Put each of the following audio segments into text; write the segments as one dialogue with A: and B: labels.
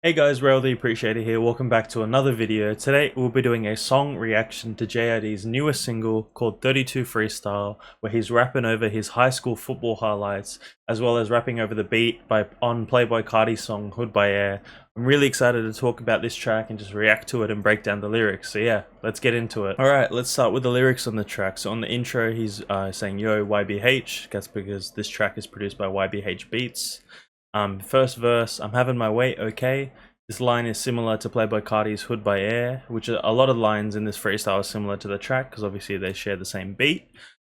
A: Hey guys, Rail the Appreciator here, welcome back to another video. Today we'll be doing a song reaction to JID's newest single called 32 Freestyle, where he's rapping over his high school football highlights, as well as rapping over the beat on Playboi Carti's song Hood by Air. I'm really excited to talk about this track and just react to it and break down the lyrics, so yeah, let's get into it. Alright, let's start with the lyrics on the track. So on the intro he's saying yo YBH, that's because this track is produced by YBH Beats. First verse, I'm having my way, okay. This line is similar to Playboi Carti's Hood by Air, which a lot of lines in this freestyle are similar to the track because obviously they share the same beat.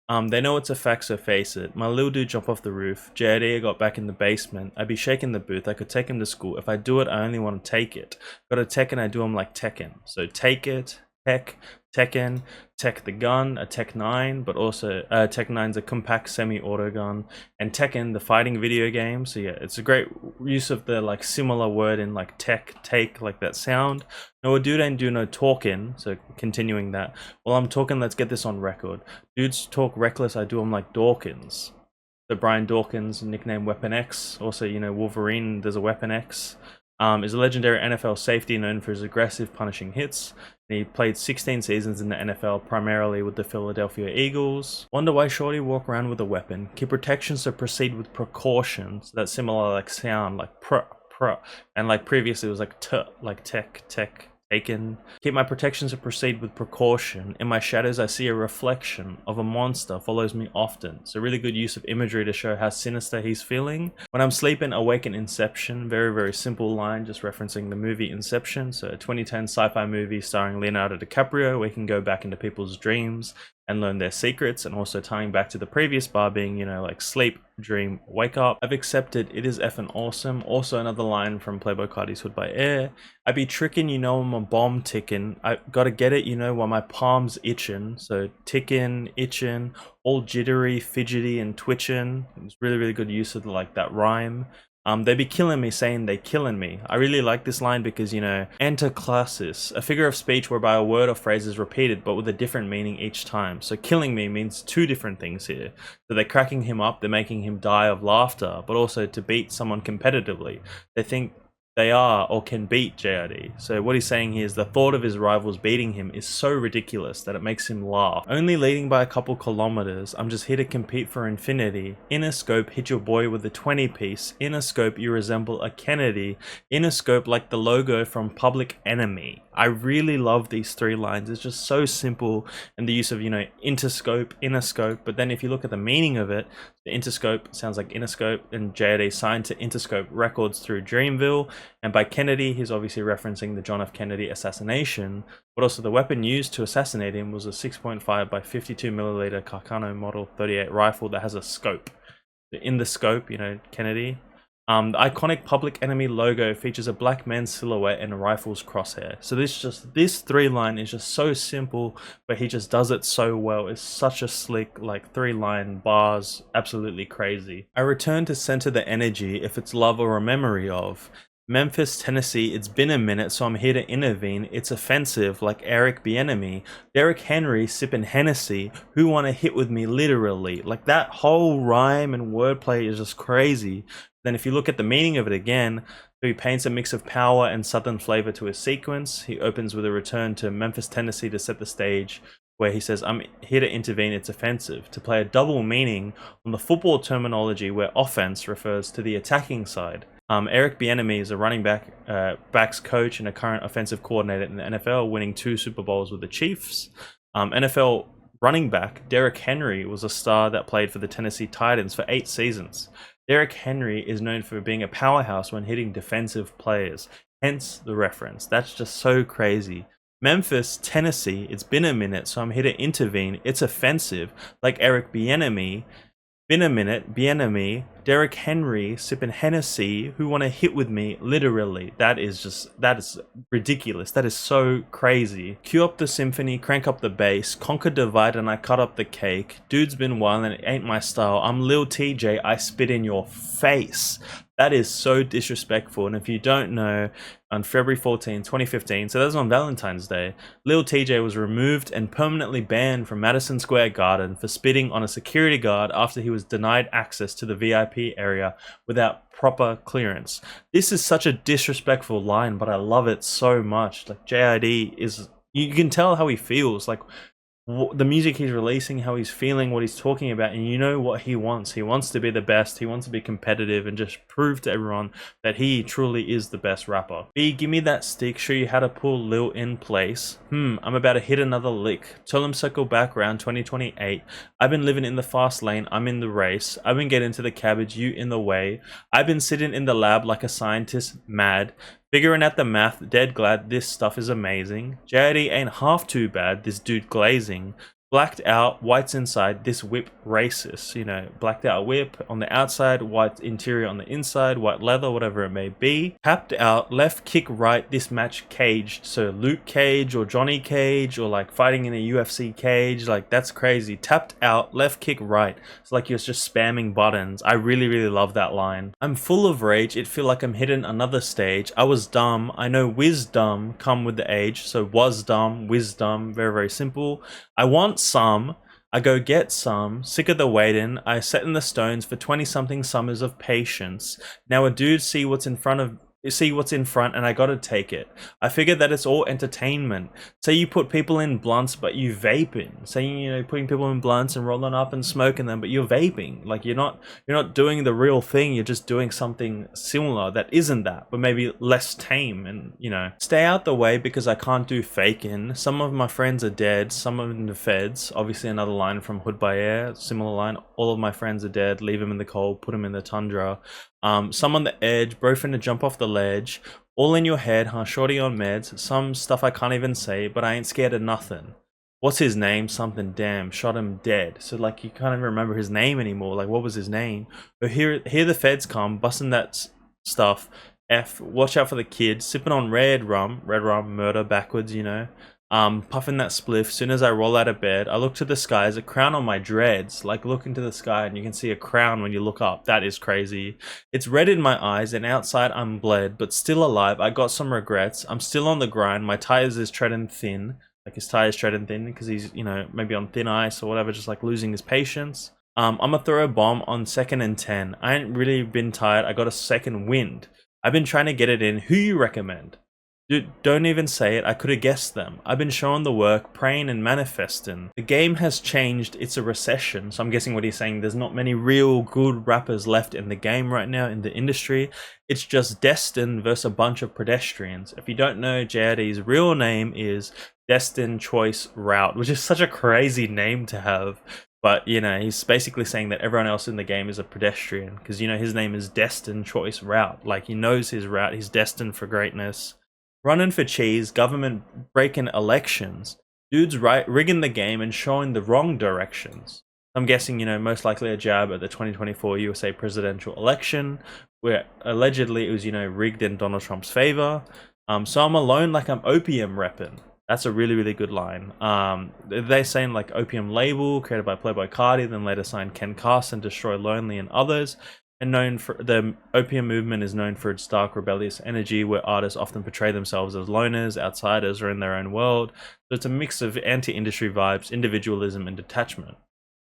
A: They know it's a fact, so face it. My little dude jump off the roof. JID got back in the basement. I'd be shaking the booth. I could take him to school. If I do it, I only want to take it. Got a Tekken, I do him like Tekken. So take it, Tech, Tekken, Tech the gun, a Tech 9, but also Tech 9's a compact semi-auto gun, and Tekken, the fighting video game. So yeah, it's a great use of the like similar word in like tech, take, like that sound. No, a dude ain't do no talking, so continuing that. Well, I'm talking, let's get this on record. Dudes talk reckless, I do them like Dawkins. So Brian Dawkins, nickname Weapon X, also, you know, Wolverine, there's a Weapon X. Is a legendary NFL safety known for his aggressive, punishing hits. He played 16 seasons in the NFL, primarily with the Philadelphia Eagles. Wonder why Shorty walk around with a weapon. Keep protection, so proceed with precautions. That similar like sound, like pr, and like previously it was like t, like tech, taken. Keep my protections, so proceed with precaution. In my shadows I see a reflection of a monster follows me often. So really good use of imagery to show how sinister he's feeling. When I'm sleeping, awaken Inception. Very simple line, just referencing the movie Inception. So a 2010 sci-fi movie starring Leonardo DiCaprio, where he can go back into people's dreams and learn their secrets, and also tying back to the previous bar being, you know, like sleep, dream, wake up. I've accepted, it is effing awesome. Also another line from Playboi Carti's Hood by Air. I be tricking, you know, I'm a bomb ticking. I gotta get it, you know, while my palms itching. So ticking, itching, all jittery, fidgety, and twitching. It's really good use of like that rhyme. They be killing me, saying they killing me. I really like this line because, you know, anticlassis, a figure of speech whereby a word or phrase is repeated but with a different meaning each time. So killing me means two different things here. So they're cracking him up, they're making him die of laughter, but also to beat someone competitively. They think they are or can beat JID. So what he's saying here is the thought of his rivals beating him is so ridiculous that it makes him laugh. Only leading by a couple kilometers, I'm just here to compete for infinity. Inner scope, hit your boy with a 20 piece. Inner scope, you resemble a Kennedy. Inner scope, like the logo from Public Enemy. I really love these three lines. It's just so simple, and the use of, you know, interscope, inner scope. But then if you look at the meaning of it, the interscope sounds like Interscope, and JID signed to Interscope Records through Dreamville. And by Kennedy, he's obviously referencing the John F. Kennedy assassination, but also the weapon used to assassinate him was a 6.5 by 52mm Carcano Model 38 rifle that has a scope. In the scope, you know, Kennedy. The iconic Public Enemy logo features a black man's silhouette and a rifle's crosshair. So this three line is just so simple, but he just does it so well. It's such a slick, like, 3-line bars, absolutely crazy. I return to center the energy if it's love or a memory of. Memphis, Tennessee, it's been a minute, so I'm here to intervene. It's offensive, like Eric Bieniemy. Derrick Henry sipping Hennessy, who wanna hit with me literally. Like, that whole rhyme and wordplay is just crazy. Then if you look at the meaning of it again, he paints a mix of power and southern flavor to his sequence. He opens with a return to Memphis, Tennessee to set the stage, where he says, I'm here to intervene, it's offensive, to play a double meaning on the football terminology where offense refers to the attacking side. Eric Bieniemy is a running backs coach and a current offensive coordinator in the NFL, winning 2 Super Bowls with the Chiefs. NFL running back Derrick Henry was a star that played for the Tennessee Titans for 8 seasons. Derrick Henry is known for being a powerhouse when hitting defensive players, hence the reference. That's just so crazy. Memphis, Tennessee, it's been a minute, so I'm here to intervene. It's offensive, like Eric Bieniemy. Been a minute, Bieniemy, Derrick Henry, sipping Hennessy, who want to hit with me, literally. That is ridiculous. That is so crazy. Cue up the symphony, crank up the bass, conquer divide and I cut up the cake. Dude's been wild and it ain't my style. I'm Lil TJ, I spit in your face. That is so disrespectful. And if you don't know, on February 14, 2015, so that was on Valentine's Day, Lil TJ was removed and permanently banned from Madison Square Garden for spitting on a security guard after he was denied access to the VIP area without proper clearance. This is such a disrespectful line, but I love it so much. Like, JID is, you can tell how he feels. Like, the music he's releasing, how he's feeling, what he's talking about, and you know what he wants. He wants to be the best. He wants to be competitive and just prove to everyone that he truly is the best rapper. B, give me that stick, show you how to pull Lil in place. I'm about to hit another lick. Tell him circle back round 2028. I've been living in the fast lane, I'm in the race. I've been getting to the cabbage, you in the way. I've been sitting in the lab like a scientist, mad. Figuring out the math, dead glad this stuff is amazing. JID ain't half too bad, this dude glazing. Blacked out, whites inside, this whip racist. You know, blacked out whip on the outside, white interior on the inside, white leather, whatever it may be. Tapped out, left kick right, this match caged. So Luke Cage or Johnny Cage or like fighting in a UFC cage, like that's crazy. Tapped out, left kick right. It's like you're just spamming buttons. I really, really love that line. I'm full of rage, it feel like I'm hitting another stage. I was dumb, I know wisdom come with the age. So was dumb, wisdom, very, very simple. I want some, I go get some, sick of the waiting, I set in the stones for 20-something summers of patience. Now a dude see what's in front and I gotta take it. I figured that it's all entertainment. Say you put people in blunts but you vaping. Say, you know, putting people in blunts and rolling up and smoking them, but you're vaping. Like you're not doing the real thing, you're just doing something similar that isn't that, but maybe less tame. And you know, stay out the way because I can't do faking. Some of my friends are dead, some of them in the feds. Obviously another line from Hood by Air, similar line. All of my friends are dead, leave them in the cold, put them in the tundra. Some on the edge, bro finna jump off the ledge. All in your head, huh? Shorty on meds. Some stuff I can't even say, but I ain't scared of nothing. What's his name? Something, damn, shot him dead. So like you can't even remember his name anymore. Like what was his name? But here the feds come, busting that stuff. F, watch out for the kids. Sipping on red rum, murder backwards, you know. Puffing that spliff. Soon as I roll out of bed, I look to the sky. There's a crown on my dreads. Like look into the sky and you can see a crown when you look up. That is crazy. It's red in my eyes and outside I'm bled, but still alive. I got some regrets. I'm still on the grind. My tires is treading thin. Like his tires treading thin because he's, you know, maybe on thin ice or whatever, just like losing his patience. I'm gonna throw a bomb on 2nd and 10. I ain't really been tired. I got a second wind. I've been trying to get it in. Who you recommend? Dude, don't even say it, I could have guessed them. I've been showing the work, praying and manifesting. The game has changed, it's a recession. So I'm guessing what he's saying, there's not many real good rappers left in the game right now, in the industry. It's just Destin versus a bunch of pedestrians. If you don't know, JID's real name is Destin Choice Route, which is such a crazy name to have. But, you know, he's basically saying that everyone else in the game is a pedestrian. Because, you know, his name is Destin Choice Route. Like, he knows his route, he's destined for greatness. Running for cheese, government breaking elections, dudes rigging the game and showing the wrong directions. I'm guessing, you know, most likely a jab at the 2024 USA presidential election, where allegedly it was, you know, rigged in Donald Trump's favor. So I'm alone like I'm opium repping. That's a really, really good line. They're saying like opium label created by Playboy Cardi, then later signed Ken Carson, Destroy Lonely and others. And known for the opium movement is known for its dark rebellious energy where artists often portray themselves as loners, outsiders, or in their own world. So it's a mix of anti-industry vibes, individualism, and detachment.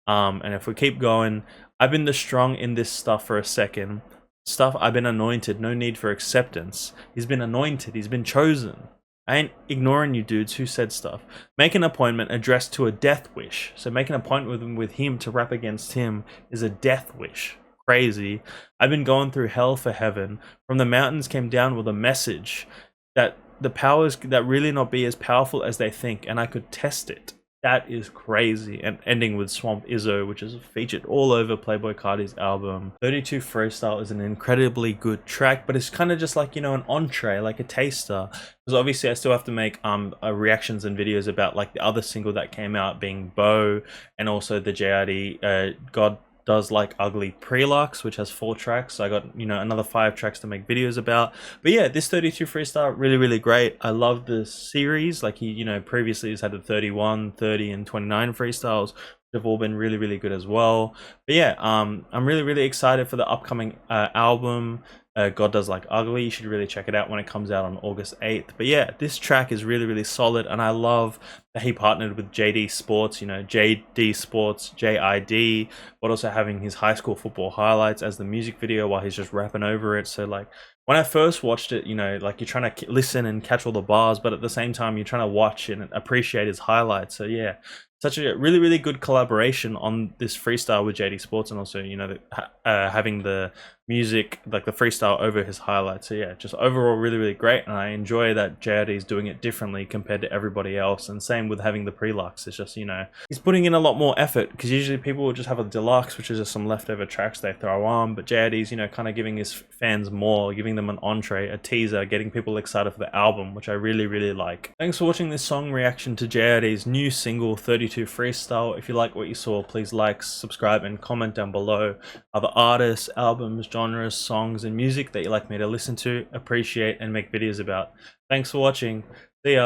A: And if we keep going, I've been the strong in this stuff for a second. Stuff, I've been anointed, no need for acceptance. He's been anointed, he's been chosen. I ain't ignoring you dudes who said stuff. Make an appointment addressed to a death wish. So make an appointment with him to rap against him is a death wish. Crazy. I've been going through hell for heaven. From the mountains came down with a message that the powers that really not be as powerful as they think, and I could test it. That is crazy. And ending with Swamp Izzo, which is featured all over Playboy Cardi's album. 32 Freestyle is an incredibly good track, but it's kind of just like, you know, an entree, like a taster. Because obviously I still have to make reactions and videos about like the other single that came out being Bo, and also the JID God Does Like Ugly Prelux, which has 4 tracks. So I got, you know, another 5 tracks to make videos about. But yeah, this 32 Freestyle, really, really great. I love the series. Like he, you know, previously has had the 31, 30, and 29 freestyles, which have all been really, really good as well. But yeah, I'm really, really excited for the upcoming album. God Does Like Ugly. You should really check it out when it comes out on August 8th. But yeah, this track is really, really solid, and I love that he partnered with JD Sports, JD Sports, JID, but also having his high school football highlights as the music video while he's just rapping over it. So like, when I first watched it, like, you're trying to listen and catch all the bars, but at the same time, you're trying to watch and appreciate his highlights. So yeah, such a really, really good collaboration on this freestyle with JD Sports, and also, having the music, like the freestyle over his highlights. So yeah, just overall really, really great, and I enjoy that JID is doing it differently compared to everybody else. And same with having the pre-lux. It's just, he's putting in a lot more effort, because usually people will just have a deluxe, which is just some leftover tracks they throw on, but JID's, kind of giving his fans more, giving them an entree, a teaser, getting people excited for the album, which I really, really like. Thanks for watching this song reaction to JID's new single 32 Freestyle. If you like what you saw, please like, subscribe, and comment down below other artists, albums, genres, songs, and music that you'd like me to listen to, appreciate, and make videos about. Thanks for watching. See ya.